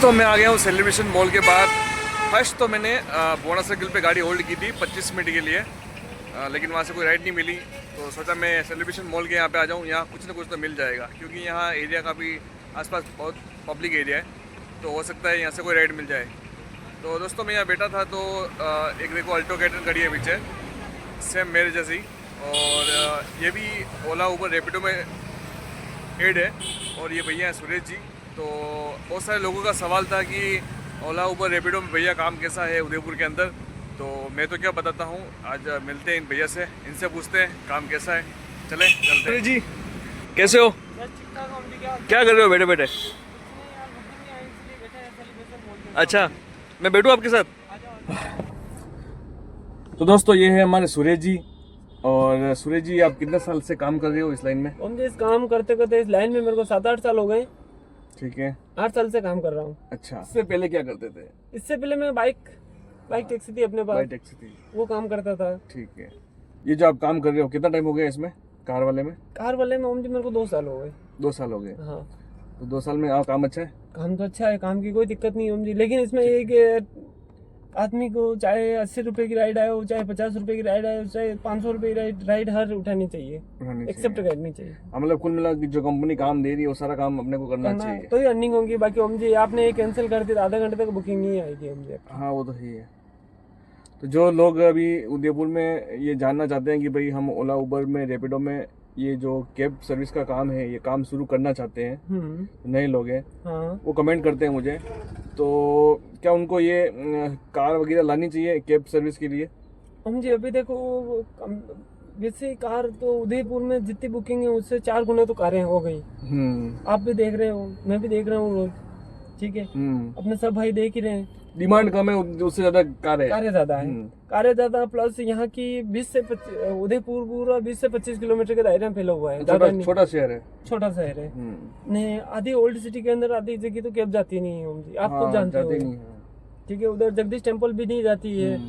दोस्तों मैं आ गया हूँ सेलिब्रेशन मॉल के बाहर। फर्स्ट तो मैंने बोना सर्किल पे गाड़ी होल्ड की थी 25 मिनट के लिए, लेकिन वहाँ से कोई राइड नहीं मिली, तो सोचा मैं सेलिब्रेशन मॉल के यहाँ पे आ जाऊँ, यहाँ कुछ ना कुछ तो मिल जाएगा क्योंकि यहाँ एरिया काफ़ी आसपास बहुत पब्लिक एरिया है, तो हो सकता है यहाँ से कोई राइड मिल जाए। तो दोस्तों मैं यहाँ बैठा था तो एक देखो अल्टो कैटर खड़ी है पीछे, सेम मेरे जैसी, और ये भी ओला ऊबर रैपिडो में एड है, और ये भैया हैं सुरेश जी। तो बहुत सारे लोगों का सवाल था कि ओला ऊबर रैपिडो में भैया काम कैसा है उदयपुर के अंदर, तो मैं तो क्या बताता हूँ, आज मिलते हैं इन भैया से, इनसे पूछते हैं काम कैसा है। चले चलते हैं। जी कैसे हो? क्या कर रहे हो बैठे बैठे? अच्छा मैं बैठूँ आपके साथ? तो दोस्तों ये है हमारे सुरेश जी। और सुरेश जी आप कितने साल से काम कर रहे हो इस लाइन में? हम इस काम करते करते इस लाइन में मेरे को 7-8 साल हो गए। ठीक है, 8 साल से काम कर रहा हूँ। अच्छा, इससे पहले क्या करते थे? इससे पहले मैं बाइक टैक्सी थी अपने पास, बाइक टैक्सी थी, वो काम करता था। ठीक है। ये जो आप काम कर रहे हो कितना टाइम हो गया इसमें, कार वाले में? कार वाले में मेरे को 2 साल हो गए। 2 साल हो गए। हाँ, तो 2 साल में आप काम अच्छा है? काम तो अच्छा है, काम की कोई दिक्कत नहीं है, लेकिन इसमें एक आदमी को चाहे 80 रुपए की राइड आए हो, चाहे 50 रुपए की राइड आए हो, चाहे 500 रुपए की राइड हर उठानी चाहिए, एक्सेप्ट करनी चाहिए। मतलब कुल मिला के जो कंपनी काम दे रही है वो सारा काम अपने को करना चाहिए, तो ही अर्निंग होगी। बाकी हम जी आपने कैंसिल कर दी, आधा घंटे तक बुकिंग नहीं आएगी मुझे। हाँ वो तो ही है। तो जो लोग अभी उदयपुर में ये जानना चाहते हैं कि भाई हम ओला उबर में रैपिडो में ये जो कैब सर्विस का काम है, ये काम शुरू करना चाहते हैं, नए लोग हैं, हाँ, वो कमेंट करते हैं मुझे, तो क्या उनको ये कार वगैरह लानी चाहिए कैब सर्विस के लिए? हम जी अभी देखो वैसे कार तो उदयपुर में जितनी बुकिंग है उससे 4 गुना तो कारें हो गई। आप भी देख रहे हो, मैं भी देख रहा हूँ रोज, ठीक है, अपने सब भाई देख ही रहे हैं। डिमांड कम है, उससे ज्यादा कारें ज्यादा है, कारें ज्यादा, प्लस यहाँ की 20 से 25 उदयपुर पूरा 20 से 25 किलोमीटर के दायरे में फैला हुआ है। छोटा शहर है, छोटा शहर है। नहीं, आधी ओल्ड सिटी के अंदर आधी जगह तो कैब जाती नहीं है, आप तो जानते हो, ठीक है। उधर जगदीश टेम्पल भी नहीं जाती है,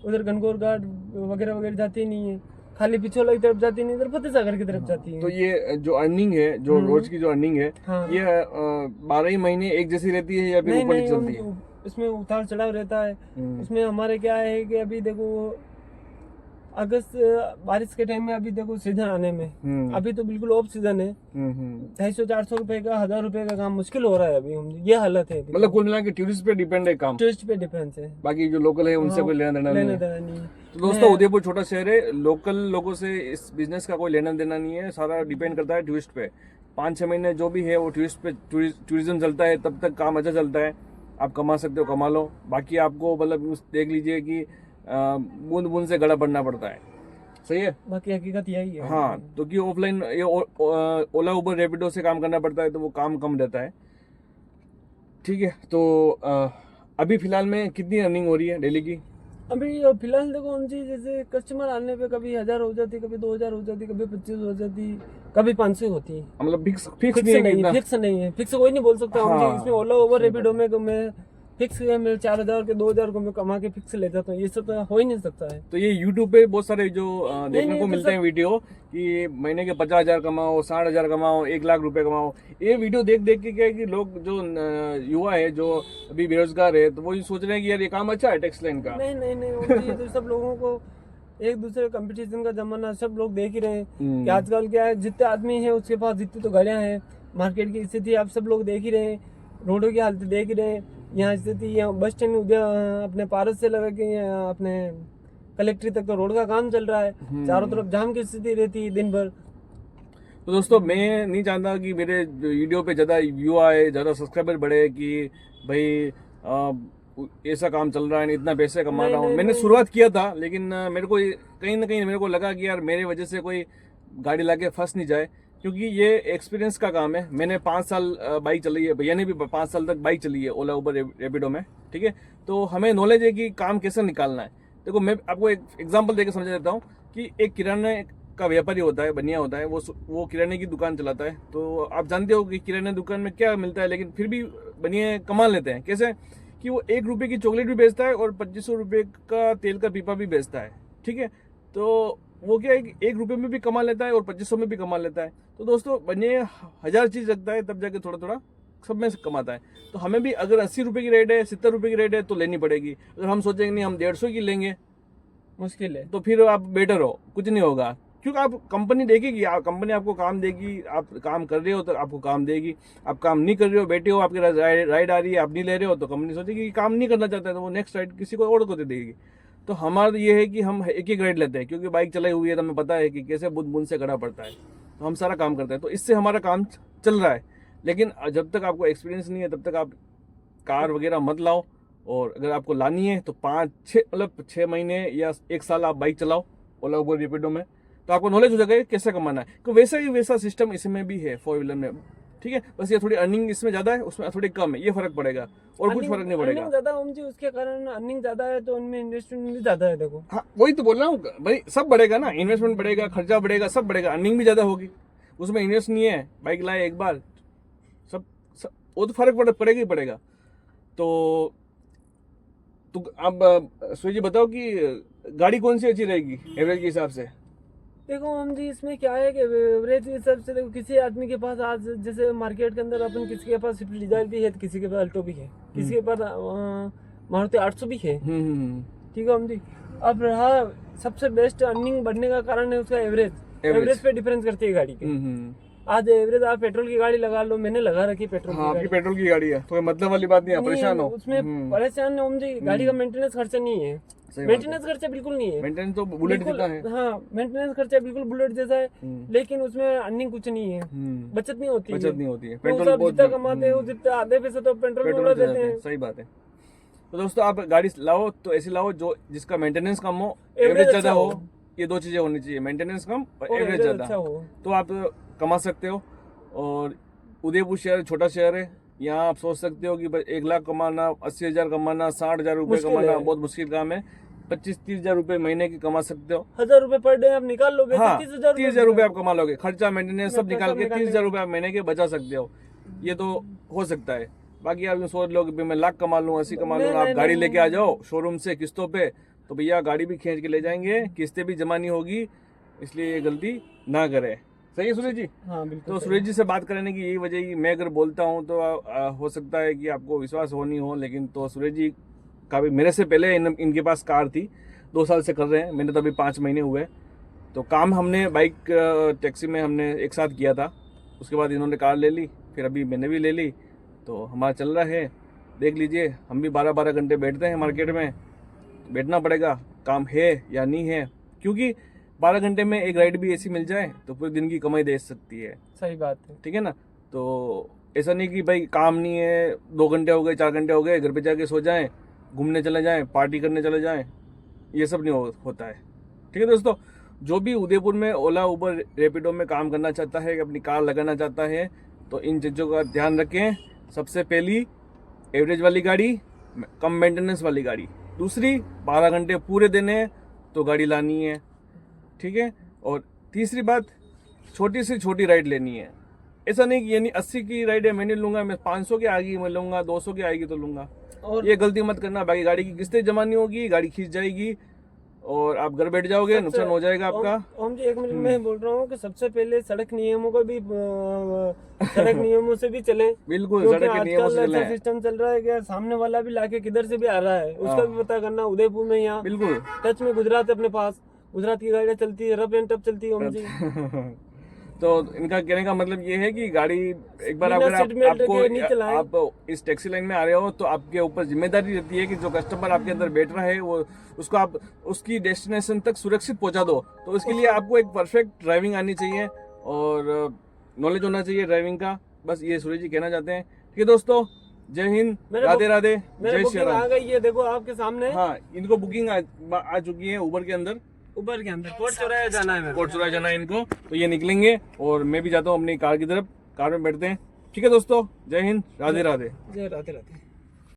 उधर गणगौर घाट वगैरह वगैरह जाती नहीं है, खाली पिछोला की तरफ जाती नहीं, इधर फतेह सागर की तरफ जाती है। तो ये जो अर्निंग है, जो रोज की जो अर्निंग है, ये 12 ही महीने एक जैसी रहती है या फिर ऊपर नीचे चलती है? इसमें उतार चढ़ाव रहता है। इसमें हमारे क्या है कि अभी देखो अगस्त बारिश के टाइम में, अभी देखो सीजन आने में, अभी तो बिल्कुल ऑफ सीजन है। 250-400 रुपए का, 1000 रुपए का काम मुश्किल हो रहा है अभी, ये हालत है। मतलब कुल मिला के टूरिस्ट पे डिपेंड है काम, टूरिस्ट पे डिपेंड है, बाकी जो लोकल है उनसे कोई लेना देना नहीं है। तो दोस्तों उदयपुर छोटा शहर है, लोकल लोगों से इस बिजनेस का कोई लेना देना नहीं है, सारा डिपेंड करता है टूरिस्ट पे। 5-6 महीने जो भी है वो टूरिस्ट पे, टूरिज्म चलता है, तब तक काम अच्छा चलता है, आप कमा सकते हो कमा लो, बाकी आपको मतलब देख लीजिए कि बूंद बूंद से गड़ा बढ़ना पड़ता है, सही है, बाकी हकीकत यही है। हाँ, तो कि ऑफलाइन ये ओला उबर रैपिडो से काम करना पड़ता है तो वो काम कम रहता है, ठीक है। तो अभी फिलहाल में कितनी अर्निंग हो रही है डेली की? अभी फिलहाल देखो हम जी, जैसे कस्टमर आने पे कभी 1000 हो जाती, कभी 2000 हो जाती, कभी 25 हो जाती, कभी 500 होती है। मतलब फिक्स नहीं है, फिक्स कोई नहीं बोल सकता। हाँ, हम जी इसमें ओला ओवर रैपिडो में मैं फिक्स है, मैं 4000 के 2000 को मैं कमा के फिक्स ले जाता हूँ, ये सब तो हो ही नहीं सकता है। तो ये YouTube पे बहुत सारे जो देखने को मिलते हैं वीडियो कि महीने के 50,000 कमाओ, 60,000 कमाओ, 1 लाख रुपए कमाओ, ये वीडियो देख देख के क्या है कि लोग जो युवा है, जो अभी बेरोजगार है, तो वो सोच रहे हैं कि यार ये काम अच्छा है टैक्स लाइन का। नहीं ये तो सब लोगों को एक दूसरे कंपटीशन का जमाना, सब लोग देख ही रहे हैं कि आजकल क्या है, जितने आदमी है उसके पास जितनी तो गाड़ियां हैं, मार्केट की स्थिति आप सब लोग देख ही रहे हैं, रोडों की हालत देख ही रहे हैं, यहाँ स्थिति, यहाँ बस स्टैंड अपने पारस से लगा के अपने कलेक्ट्री तक तो रोड का काम चल रहा है, चारों तरफ जाम की स्थिति रहती है दिन भर। तो दोस्तों मैं नहीं चाहता कि मेरे वीडियो पे ज़्यादा व्यू आए, ज़्यादा सब्सक्राइबर बढ़े कि भाई ऐसा काम चल रहा है, इतना पैसे कमा रहा हूँ। मैंने शुरुआत किया था, लेकिन मेरे को कहीं ना कहीं मेरे को लगा कि यार मेरे वजह से कोई गाड़ी लाके फंस नहीं जाए, क्योंकि ये एक्सपीरियंस का काम है। मैंने 5 साल बाइक चलाई है, भैया ने भी 5 साल तक बाइक चली है ओला उबर रैपिडो में, ठीक है। तो हमें नॉलेज है कि काम कैसे निकालना है। देखो मैं आपको एक एग्जांपल देकर समझा देता हूँ कि एक किराने का व्यापारी होता है, बनिया होता है, वो किराने की दुकान चलाता है। तो आप जानते हो कि किराने दुकान में क्या मिलता है, लेकिन फिर भी बनिया कमा लेते हैं। कैसे कि वो 1 रुपये की चॉकलेट भी बेचता है और 2500 रुपये का तेल का पीपा भी बेचता है, ठीक है। तो वो क्या है कि 1 रुपये में भी कमा लेता है और 2500 में भी कमा लेता है। तो दोस्तों बनिया 1000 चीज रखता है, तब जाके थोड़ा थोड़ा सब में से कमाता है। तो हमें भी अगर 80 रुपये की रेट है, 70 रुपये की रेट है तो लेनी पड़ेगी। अगर हम सोचेंगे नहीं हम 150 की लेंगे मुश्किल है। तो फिर आप बेटर हो, कुछ नहीं होगा। क्योंकि आप कंपनी देखेगी, कंपनी आपको काम देगी, आप काम कर रहे हो तो आपको काम देगी। आप काम नहीं कर रहे हो, बैठे हो, आपकी राइड आ रही है, आप नहीं ले रहे हो तो कंपनी सोचेगी कि काम नहीं करना चाहता है तो वो नेक्स्ट राइड किसी को और को दे देगी। तो हमारा ये है कि हम एक एक राइड लेते हैं, क्योंकि बाइक चलाई हुई है तो हमें पता है कि कैसे बूंद बूंद से गड़ा पड़ता है, तो हम सारा काम करते हैं। तो इससे हमारा काम चल रहा है। लेकिन जब तक आपको एक्सपीरियंस नहीं है तब तक आप कार वगैरह मत लाओ। और अगर आपको लानी है तो 6 महीने या 1 साल आप बाइक चलाओ ओला उबर रैपिडो में, तो आपको नॉलेज हो जाएगा कैसे कमाना है। तो वैसा ही वैसा सिस्टम इसमें भी है 4 व्हीलर में, ठीक है। बस ये थोड़ी अर्निंग इसमें ज़्यादा है, उसमें थोड़ी कम है, ये फर्क पड़ेगा और कुछ फर्क नहीं पड़ेगा। अर्निंग ज़्यादा ओम जी, उसके कारण अर्निंग ज़्यादा है तो उनमें इन्वेस्टमेंट भी ज़्यादा है। देखो हाँ वही तो बोल रहा हूँ भाई, सब बढ़ेगा ना, इन्वेस्टमेंट बढ़ेगा, खर्चा बढ़ेगा, सब बढ़ेगा, अर्निंग भी ज़्यादा होगी। उसमें इन्वेस्ट नहीं है, बाइक लाए एक बार, सब वो तो फर्क पड़ेगा ही पड़ेगा। तो अब सूर्य जी बताओ कि गाड़ी कौन सी अच्छी रहेगी एवरेज के हिसाब से? देखो हम जी, इसमें क्या है कि एवरेज के हिसाब से देखो, किसी आदमी के पास आज जैसे मार्केट के अंदर अपन, किसी के पास स्विफ्ट डिजायर भी है तो किसी के पास अल्टो भी है, किसी के पास मारुति 800 भी है, ठीक है हम जी। अब रहा सबसे बेस्ट अर्निंग बढ़ने का कारण है उसका एवरेज पे डिफरेंस करती है गाड़ी के। आज एवरेज आप पेट्रोल की गाड़ी लगा लो, मैंने लगा रखी पेट्रोल हाँ, आपकी पेट्रोल की गाड़ी है तो मतलब वाली बात नहीं है, परेशान हो उसमें परेशान हो जी। गाड़ी का मेंटेनेंस खर्चा नहीं है, मेंटेनेंस खर्चा बिल्कुल नहीं है। मेंटेनेंस तो बुलेट जितना है। हाँ, मेंटेनेंस खर्चा बिल्कुल बुलेट जैसा है, लेकिन उसमें अर्निंग कुछ नहीं है, बचत नहीं होती है। पेट्रोल जितना कमाते हैं जितने आधे पैसे तो पेट्रोल में उड़ा देते हैं। सही बात है। तो दोस्तों आप गाड़ी लाओ तो ऐसी लाओ जो जिसका मेंटेनेंस कम हो, एवरेज ज्यादा हो। ये 2 चीजें होनी चाहिए, मेंटेनेंस कम और एवरेज ज्यादा, तो आप कमा सकते हो। और उदयपुर शहर छोटा शहर है, यहाँ आप सोच सकते हो कि 1 लाख कमाना, 80,000 कमाना, 60,000 रुपये कमाना बहुत मुश्किल काम है। 25-30,000 रुपये महीने की कमा सकते हो। 1,000 रुपए पर डे आप निकाल लोगे, हाँ, 30,000 रुपये आप कमा लोगे, खर्चा मेंटेनेंस सब निकाल के 30,000 रुपये आप महीने के बचा सकते हो। ये तो हो सकता है। बाकी आप सोच लो कि मैं लाख कमा लूँ, 80 कमा लूँ, आप गाड़ी लेके आ जाओ शोरूम से किस्तों पे, तो भैया गाड़ी भी खींच के ले जाएंगे, किस्तें भी जमा नहीं होगी। इसलिए ये गलती ना करे। सही है सूरज जी? हाँ बिल्कुल। तो सूरज जी से बात करने की यही वजह है कि मैं अगर बोलता हूँ तो हो सकता है कि आपको विश्वास हो नहीं हो, लेकिन तो सूरज जी का भी मेरे से पहले इनके पास कार थी, 2 साल से कर रहे हैं, मैंने तो अभी 5 महीने हुए। तो काम हमने बाइक टैक्सी में हमने एक साथ किया था, उसके बाद इन्होंने कार ले ली, फिर अभी मैंने भी ले ली, तो हमारा चल रहा है। देख लीजिए, हम भी 12-12 घंटे बैठते हैं मार्केट में, बैठना पड़ेगा, काम है या नहीं है, क्योंकि 12 घंटे में एक राइड भी ऐसी मिल जाए तो पूरे दिन की कमाई दे सकती है। सही बात है, ठीक है ना। तो ऐसा नहीं कि भाई काम नहीं है, 2 घंटे हो गए, 4 घंटे हो गए, घर पे जाके सो जाएं, घूमने चले जाएं, पार्टी करने चले जाएं, ये सब नहीं होता है। ठीक है दोस्तों, जो भी उदयपुर में ओला उबर रैपिडो में काम करना चाहता है, अपनी कार लगाना चाहता है, तो इन चीज़ों का ध्यान रखें। सबसे पहली एवरेज वाली गाड़ी, कम मेंटेनेंस वाली गाड़ी। दूसरी 12 घंटे पूरे दिन है तो गाड़ी लानी है, ठीक है। और तीसरी बात, छोटी से छोटी राइड लेनी है। ऐसा नहीं कि यानी 80 की राइड है मैं नहीं लूँगा, मैं 500 की आएगी मैं लूँगा, 200 की आएगी तो लूँगा, और ये गलती मत करना। बाकी गाड़ी की किस्तें जमा नहीं होगी, गाड़ी खींच जाएगी और आप घर बैठ जाओगे, नुकसान हो जाएगा आपका। हम जी 1 मिनट में बोल रहा हूँ कि सबसे पहले सड़क नियमों को भी सड़क नियमों से भी चले। बिल्कुल, सड़क के नियमों से चले। सिस्टम चल रहा है कि सामने वाला भी लाके किधर से भी आ रहा है, उसका भी पता करना। उदयपुर में यहाँ बिल्कुल टच में गुजरात है अपने पास, गुजरात की गाड़ियाँ चलती है, रफ एंड टफ चलती है हम जी। तो इनका कहने का मतलब ये है कि गाड़ी एक बार अगर आप इस टैक्सी लाइन में आ रहे हो तो आपके ऊपर जिम्मेदारी रहती है कि जो कस्टमर आपके अंदर बैठ रहा है वो उसको आप उसकी डेस्टिनेशन तक सुरक्षित पहुंचा दो। तो उसके लिए आपको एक परफेक्ट ड्राइविंग आनी चाहिए और नॉलेज होना चाहिए ड्राइविंग का। बस ये सूरज जी कहना चाहते हैं। ठीक है दोस्तों, जय हिंद, राधे राधे, जय श्री राम। आ गई है, देखो आपके सामने। हाँ, इनको बुकिंग आ चुकी है उबर के अंदर, कोट चौराहे जाना है, कोट चौराहे जाना है इनको। तो ये निकलेंगे और मैं भी जाता हूँ अपनी कार की तरफ, कार में बैठते हैं। ठीक है दोस्तों, जय हिंद, राधे राधे, जय राधे राधे।